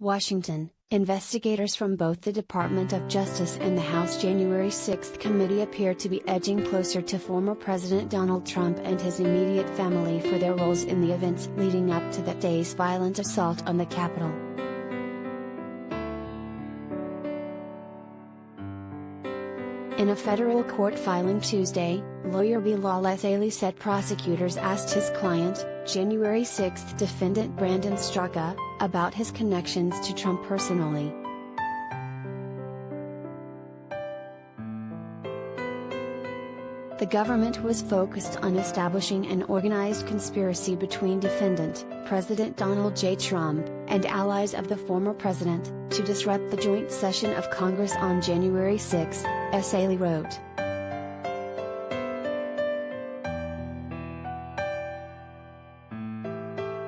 Washington, investigators from both the Department of Justice and the House January 6 committee appear to be edging closer to former President Donald Trump and his immediate family for their roles in the events leading up to that day's violent assault on the Capitol. In a federal court filing Tuesday, lawyer Bilal Essayli said prosecutors asked his client, January 6 defendant Brandon Straka, about his connections to Trump personally. The government was focused on establishing an organized conspiracy between defendant, President Donald J. Trump, and allies of the former president, to disrupt the joint session of Congress on January 6, Essayli wrote.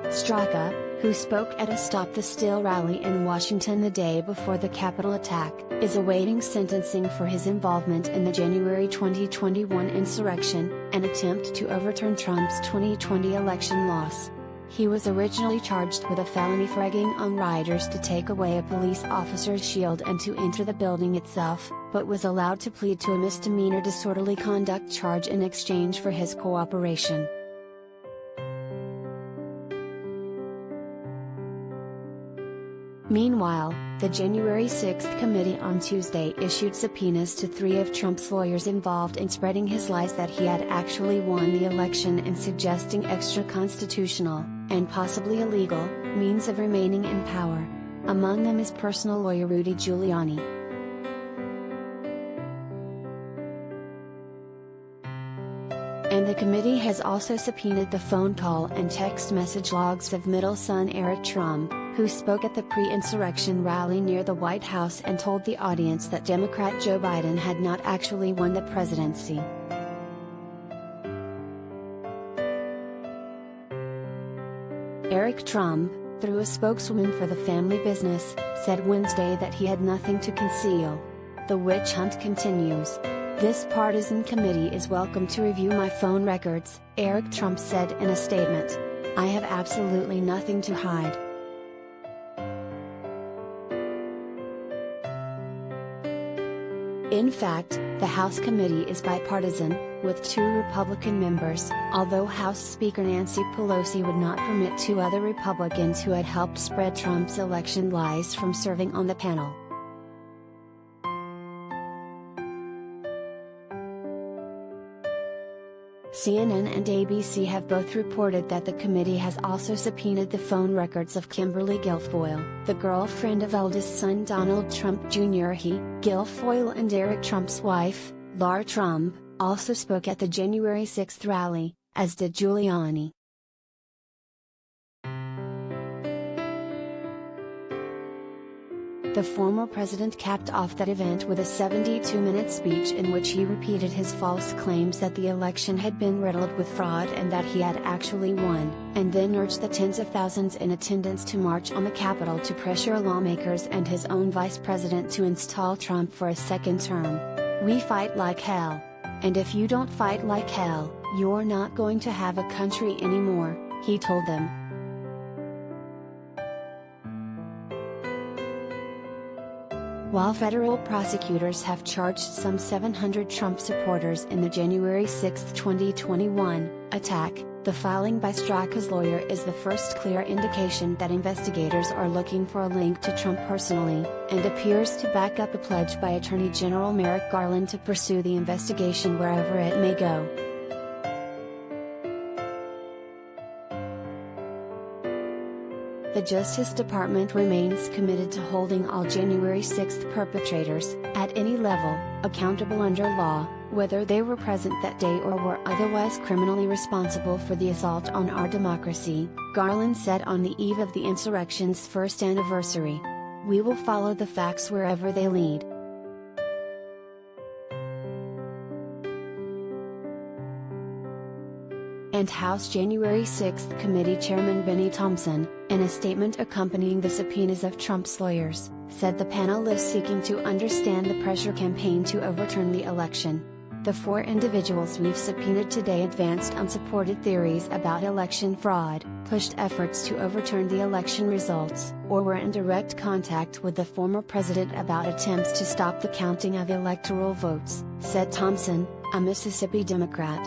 Straka, who spoke at a Stop the Steal rally in Washington the day before the Capitol attack, is awaiting sentencing for his involvement in the January 2021 insurrection, an attempt to overturn Trump's 2020 election loss. He was originally charged with a felony for egging on rioters to take away a police officer's shield and to enter the building itself, but was allowed to plead to a misdemeanor disorderly conduct charge in exchange for his cooperation. Meanwhile, the January 6 committee on Tuesday issued subpoenas to 3 of Trump's lawyers involved in spreading his lies that he had actually won the election and suggesting extra-constitutional, and possibly illegal, means of remaining in power. Among them is personal lawyer Rudy Giuliani. And the committee has also subpoenaed the phone call and text message logs of middle son Eric Trump, who spoke at the pre-insurrection rally near the White House and told the audience that Democrat Joe Biden had not actually won the presidency. Eric Trump, through a spokeswoman for the family business, said Wednesday that he had nothing to conceal. The witch hunt continues. This partisan committee is welcome to review my phone records, Eric Trump said in a statement. I have absolutely nothing to hide. In fact, the House committee is bipartisan, with 2 Republican members, although House Speaker Nancy Pelosi would not permit 2 other Republicans who had helped spread Trump's election lies from serving on the panel. CNN and ABC have both reported that the committee has also subpoenaed the phone records of Kimberly Guilfoyle, the girlfriend of eldest son Donald Trump Jr. Guilfoyle and Eric Trump's wife, Lara Trump, also spoke at the January 6 rally, as did Giuliani. The former president capped off that event with a 72-minute speech in which he repeated his false claims that the election had been riddled with fraud and that he had actually won, and then urged the tens of thousands in attendance to march on the Capitol to pressure lawmakers and his own vice president to install Trump for a second term. We fight like hell. And if you don't fight like hell, you're not going to have a country anymore, he told them. While federal prosecutors have charged some 700 Trump supporters in the January 6, 2021, attack, the filing by Straka's lawyer is the first clear indication that investigators are looking for a link to Trump personally, and appears to back up a pledge by Attorney General Merrick Garland to pursue the investigation wherever it may go. The Justice Department remains committed to holding all January 6 perpetrators, at any level, accountable under law, whether they were present that day or were otherwise criminally responsible for the assault on our democracy, Garland said on the eve of the insurrection's first anniversary. We will follow the facts wherever they lead. And House January 6 Committee Chairman Benny Thompson, in a statement accompanying the subpoenas of Trump's lawyers, said the panel is seeking to understand the pressure campaign to overturn the election. The 4 individuals we've subpoenaed today advanced unsupported theories about election fraud, pushed efforts to overturn the election results, or were in direct contact with the former president about attempts to stop the counting of electoral votes, said Thompson, a Mississippi Democrat.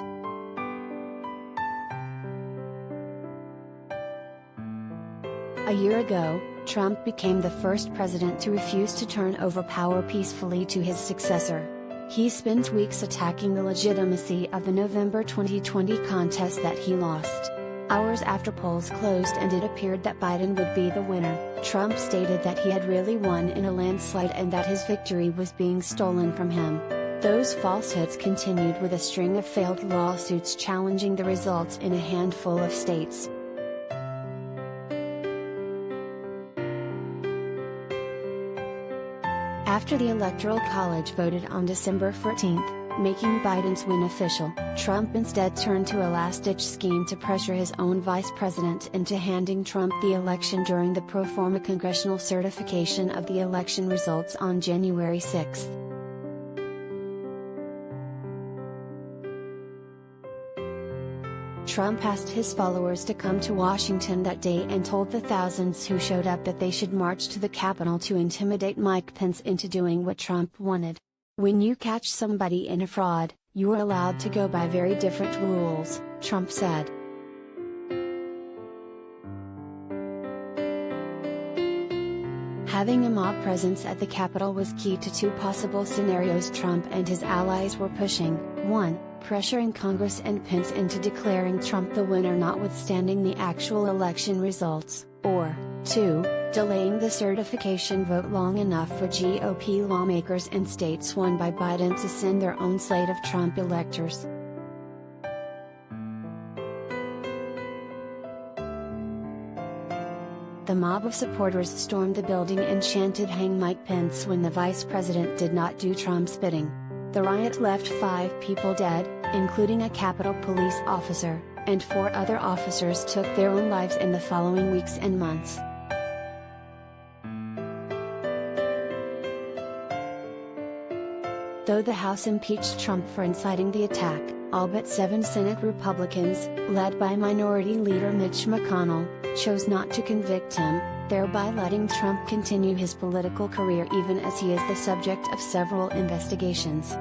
A year ago, Trump became the first president to refuse to turn over power peacefully to his successor. He spent weeks attacking the legitimacy of the November 2020 contest that he lost. Hours after polls closed and it appeared that Biden would be the winner, Trump stated that he had really won in a landslide and that his victory was being stolen from him. Those falsehoods continued with a string of failed lawsuits challenging the results in a handful of states. After the Electoral College voted on December 14, making Biden's win official, Trump instead turned to a last-ditch scheme to pressure his own vice president into handing Trump the election during the pro forma congressional certification of the election results on January 6. Trump asked his followers to come to Washington that day and told the thousands who showed up that they should march to the Capitol to intimidate Mike Pence into doing what Trump wanted. "When you catch somebody in a fraud, you are allowed to go by very different rules," Trump said. Having a mob presence at the Capitol was key to 2 possible scenarios Trump and his allies were pushing: 1. Pressuring Congress and Pence into declaring Trump the winner notwithstanding the actual election results, or 2. Delaying the certification vote long enough for GOP lawmakers in states won by Biden to send their own slate of Trump electors. The mob of supporters stormed the building and chanted "Hang Mike Pence" when the vice president did not do Trump's bidding. The riot left 5 people dead, including a Capitol Police officer, and 4 other officers took their own lives in the following weeks and months. Though the House impeached Trump for inciting the attack, all but 7 Senate Republicans, led by Minority Leader Mitch McConnell, chose not to convict him, thereby letting Trump continue his political career even as he is the subject of several investigations.